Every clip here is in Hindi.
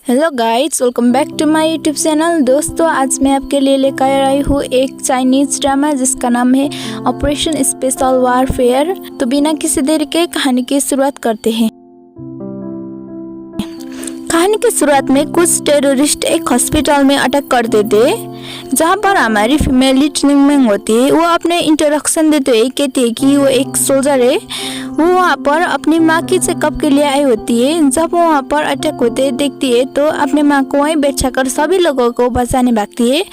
Hello guys, welcome back to my YouTube channel. दोस्तों, आज मैं आपके लिए लेकर आई हूँ एक चाइनीज ड्रामा जिसका नाम है ऑपरेशन स्पेशल वारफेयर। तो बिना किसी देरी के कहानी की शुरुआत करते हैं। कहानी की शुरुआत में कुछ टेररिस्ट एक हॉस्पिटल में अटैक कर देते, जहाँ पर हमारी फीमेल लीड निंगमेंग होती है। वो अपने इंट्रोडक्शन देते हुए कहती है कि वो एक सोल्जर है। वो वहाँ पर अपनी माँ की चेकअप के लिए आई होती है। जब वो वहाँ पर अटैक होते देखती है तो अपनी माँ को वहीं बैठाकर सभी लोगों को बचाने भागती है।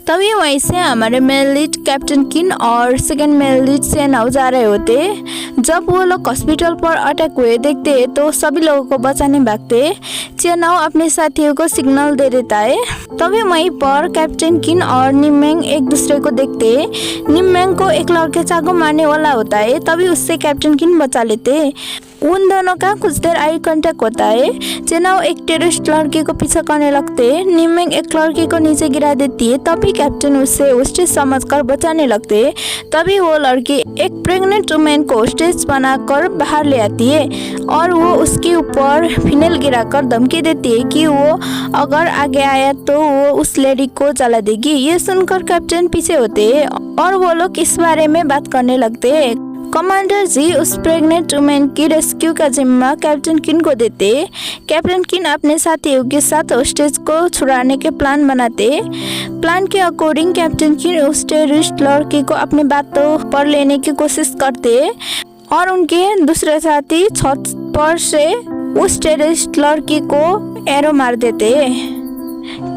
तभी वहीं से हमारे मेल लीड कैप्टन किन और सेकंड मेल लीड सेनाओ जा रहे होते। जब वो लोग हॉस्पिटल पर अटैक हुए देखते हैं तो सभी लोगों को बचाने भागते। सेनाओ अपने साथियों को सिग्नल दे देता है। तभी वहीं पर कैप्टन किन और निमेंग एक दूसरे को देखते हैं। निमेंग को एक लड़के चाकू मारने वाला होता है, तभी उससे कैप्टन किन बचा लेते। उन दोनों का कुछ देर आई कांटेक्ट होता है। सेनाओ एक टेररिस्ट लड़की को पीछा करने लगते। निमेंग एक लड़की को नीचे गिरा देती है, तभी कैप्टन उसे होस्टेज समझकर बचाने लगते। तभी वो लड़की एक प्रेग्नेंट वुमेन को होस्टेज बनाकर बाहर ले आती है और वो उसके ऊपर फिनेल गिराकर धमकी देती है कि वो अगर आगे आया तो वो उस लेडी को जला देगी। ये सुनकर कैप्टन पीछे होते और वो लोग इस बारे में बात करने लगते। कमांडर जी उस प्रेग्नेंट वुमेन की रेस्क्यू का जिम्मा कैप्टन किन को देते। कैप्टन किन अपने साथियों के साथ होस्टेज को छुड़ाने के प्लान बनाते। प्लान के अकॉर्डिंग कैप्टन किन उस टेररिस्ट लड़की को अपनी बातों पर लेने की कोशिश करते और उनके दूसरे साथी छत पर से उस टेररिस्ट लड़की को एरो मार देते।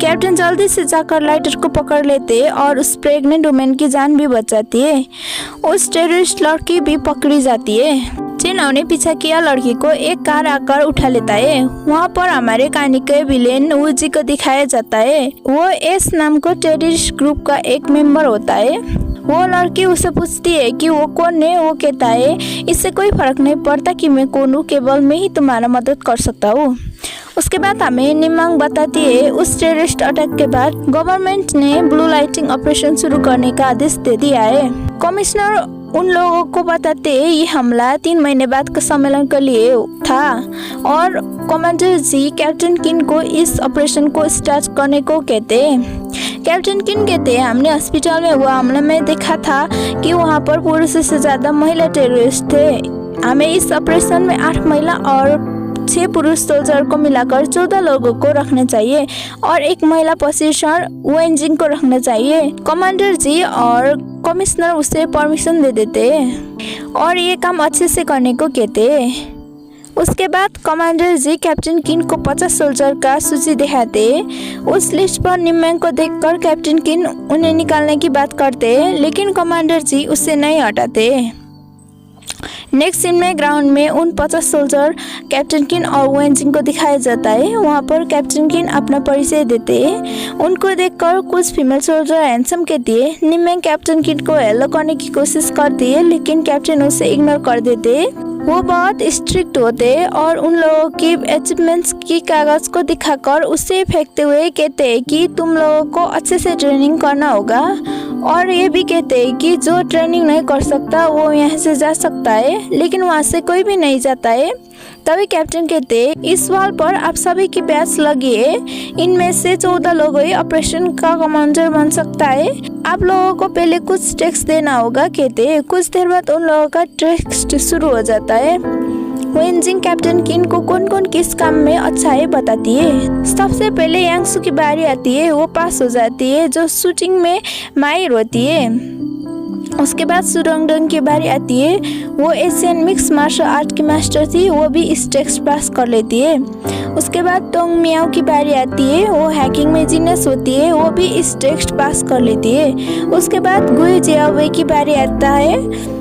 कैप्टन जल्दी से जाकर लाइटर को पकड़ लेते और उस प्रेग्नेंट वुमेन की जान भी बचाती है। उस टेररिस्ट लड़की भी पकड़ी जाती है। सेनाओ ने पीछा किया लड़की को एक कार आकर उठा लेता है। वहाँ पर हमारे कहानी के विलेन वूजी को दिखाया जाता है। वो एस नाम को टेररिस्ट ग्रुप का एक मेंबर होता है। वो लड़की उसे पूछती है कि वो कौन है। वो कहता है इससे कोई फर्क नहीं पड़ता कि मैं कौन हूँ, केवल मैं ही तुम्हारा मदद कर सकता हूँ। उसके बाद हमें निमांग बताती है उस टेररिस्ट अटैक के बाद गवर्नमेंट ने ब्लू लाइटिंग ऑपरेशन शुरू करने का आदेश दे दिया है। कमिश्नर उन लोगों को बताते ये हमला 3 महीने बाद के सम्मेलन के लिए था और कमांडर जी कैप्टन किन को इस ऑपरेशन को स्टार्ट करने को कहते। कैप्टन किन कहते हैं हमने हॉस्पिटल में हुआ हमले में देखा था कि वहाँ पर पुरुषों से ज्यादा महिला टेररिस्ट थे। हमें इस ऑपरेशन में 8 महिला और 6 पुरुष सोल्जर को मिलाकर 14 लोगों को रखना चाहिए और एक महिला प्रशिक्षण वेंजिंग को रखना चाहिए। कमांडर जी और कमिश्नर उसे परमिशन दे देते और ये काम अच्छे से करने को कहते। उसके बाद कमांडर जी कैप्टन किन को 50 सोल्जर का सूची दिखाते। उस लिस्ट पर निमेंग को देखकर कैप्टन किन उन्हें निकालने की बात करते, लेकिन कमांडर जी उसे नहीं हटाते। नेक्स्ट सीन में ग्राउंड में उन 50 सोल्जर कैप्टन किन और वेंजिंग को दिखाया जाता है। वहाँ पर कैप्टन किन अपना परिचय देते हैं। उनको देखकर कुछ फीमेल सोल्जर हैंडसम कहती है। निमेंग कैप्टन किन को हेलो करने की कोशिश करती है, लेकिन कैप्टन उसे इग्नोर कर देते। वो बहुत स्ट्रिक्ट होते और उन लोगों की अचीवमेंट्स की कागज को दिखाकर उसे फेंकते हुए कहते हैं कि तुम लोगों को अच्छे से ट्रेनिंग करना होगा और ये भी कहते हैं कि जो ट्रेनिंग नहीं कर सकता वो यहाँ से जा सकता है, लेकिन वहाँ से कोई भी नहीं जाता है। तभी कैप्टन कहते इस सवाल पर आप सभी की बैच लगी है। इनमें से 14 लोग ही ऑपरेशन का कमांडर बन सकता है। आप लोगों को पहले कुछ टेक्स्ट देना होगा कहते। कुछ देर बाद उन लोगों का टेक्स्ट शुरू हो जाता है। वेंजिंग कैप्टन किन को कौन कौन किस काम में अच्छा है बताती है। सबसे पहले यांगसू की बारी आती है। वो पास हो जाती है, जो शूटिंग में माहिर होती है। उसके बाद सुरंगडंग की बारी आती है। वो एशियन मिक्स मार्शल आर्ट की मास्टर थी, वो भी इस टेस्ट पास कर लेती है। उसके बाद टोंग मियाओ की बारी आती है। वो हैकिंग में जीनियस होती है, वो भी इस टेस्ट पास कर लेती है। उसके बाद गुई जियावे की बारी आता है।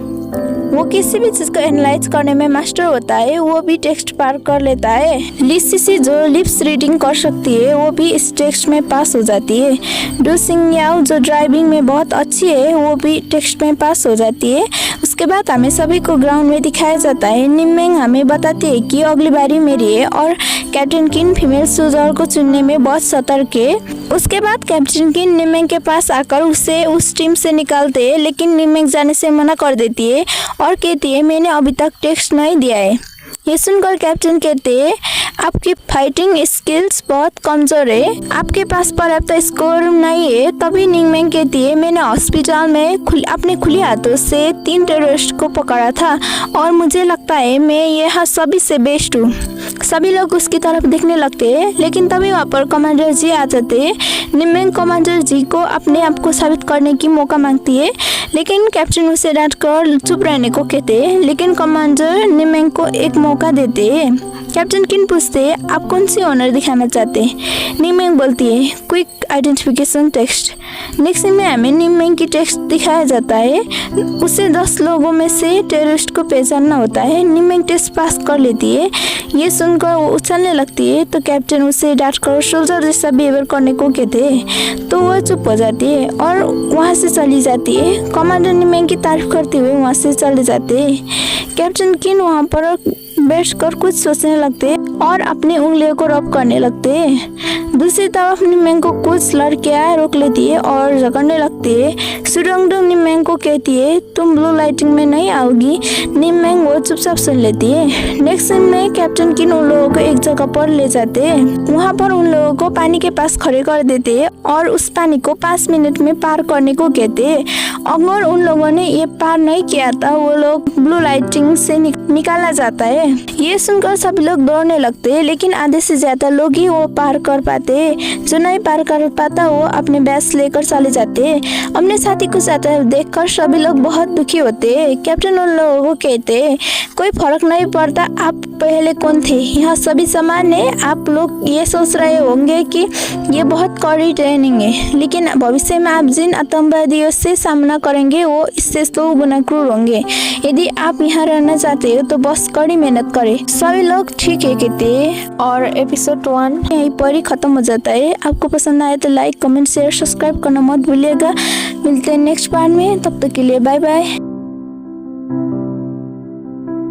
वो किसी भी चीज को एनालाइज करने में मास्टर होता है, वो भी टेक्स्ट पार कर लेता है। लिसिसी जो लिप्स रीडिंग कर सकती है, वो भी इस टेक्स्ट में पास हो जाती है। डू सिंग याओ जो ड्राइविंग में बहुत अच्छी है, वो भी टेक्स्ट में पास हो जाती है। उसके बाद हमें सभी को ग्राउंड में दिखाया जाता है। निमेंग हमें बताती है कि अगली बारी मेरी है और कैप्टन किन फीमेल सोल्जर को चुनने में बहुत सतर्क है। उसके बाद कैप्टन किन निमेंग के पास आकर उसे उस टीम से निकालते हैं, लेकिन निमेंग जाने से मना कर देती है और कहती है मैंने अभी तक टेक्स्ट नहीं दिया है। ये सुनकर कैप्टन कहते, आपकी फाइटिंग स्किल्स बहुत कमजोर है, आपके पास पर्याप्त स्कोर नहीं है। तभी निंगमेंग कहती है, मैंने हॉस्पिटल में अपने खुले हाथों से 3 टेररिस्ट को पकड़ा था और मुझे लगता है मैं यहाँ सभी से बेस्ट हूँ। सभी लोग उसकी तरफ देखने लगते हैं, लेकिन तभी वहाँ पर कमांडर जी आ जाते हैं। निंगमेंग कमांडर जी को अपने आप को साबित करने की मौका मांगती है, लेकिन कैप्टन उसे डांट कर चुप रहने को कहते हैं। लेकिन कमांडर निंगमेंग को एक मौका देते हैं। कैप्टन किन पूछते, आप कौन सी ऑनर दिखाना चाहते हैं? निंगमेंग बोलती है, क्विक आइडेंटिफिकेशन टेक्स्ट। नेक्स्ट में हमें निंगमेंग की टेक्स्ट दिखाया जाता है। उसे 10 लोगों में से टेररिस्ट को पहचानना होता है। निंगमेंग टेस्ट पास कर लेती है। ये सुनकर वो उछलने लगती है, तो कैप्टन उसे डांट कर सोल्जर जैसा बिहेवियर करने को कहते हैं, तो वह चुप हो जाती है और वहाँ से चली जाती है। कमांडर निंगमेंग की तारीफ करते हुए वहाँ से चले जाते हैं। कैप्टन किन वहाँ पर बैठकर कुछ सोचने लगते और अपनी उंगलियों को रब करने लगते हैं। दूसरी तरफ निंगमेंग को कुछ लड़कियां रोक लेती है और झगड़ने लगती है। सुरंगडोंग निंगमेंग को कहती है, तुम ब्लू लाइटिंग में नहीं आओगी। निंगमेंग वो चुपचाप सुन लेती है। नेक्स्ट सीन में कैप्टन किन उन लोगों को एक जगह पर ले जाते हैं। वहाँ पर उन लोगों को पानी के पास खड़े कर देते हैं और उस पानी को 5 मिनट में पार करने को कहते हैं। अगर उन लोगों ने ये पार नहीं किया था, वो लोग ब्लू लाइटिंग से निकाला जाता है। ये सुनकर सभी लोग दौड़ने लगते हैं, लेकिन आधे से ज्यादा लोग ही वो पार कर पाते हैं। जो नहीं पार कर पाता वो अपने बैच लेकर चले जाते हैं। अपने साथी को जाते हुए देखकर सभी लोग बहुत दुखी होते हैं। कैप्टन उन लोगों को कहते हैं, कोई फर्क नहीं पड़ता आप पहले कौन थे, यहाँ सभी समान है। आप लोग ये सोच रहे होंगे कि ये बहुत कड़ी ट्रेनिंग है, लेकिन भविष्य में आप जिन आतंकवादियों से सामना करेंगे वो इससे 100 गुना क्रूर होंगे। यदि आप यहाँ रहना चाहते हो तो बस कड़ी मेहनत करें। सभी लोग ठीक है कहते हैं और एपिसोड 1 यहीं पर ही खत्म हो जाता है। आपको पसंद आए तो लाइक, कमेंट, शेयर, सब्सक्राइब करना मत भूलिएगा। मिलते हैं नेक्स्ट पार्ट में, तब तक के लिए बाय बाय।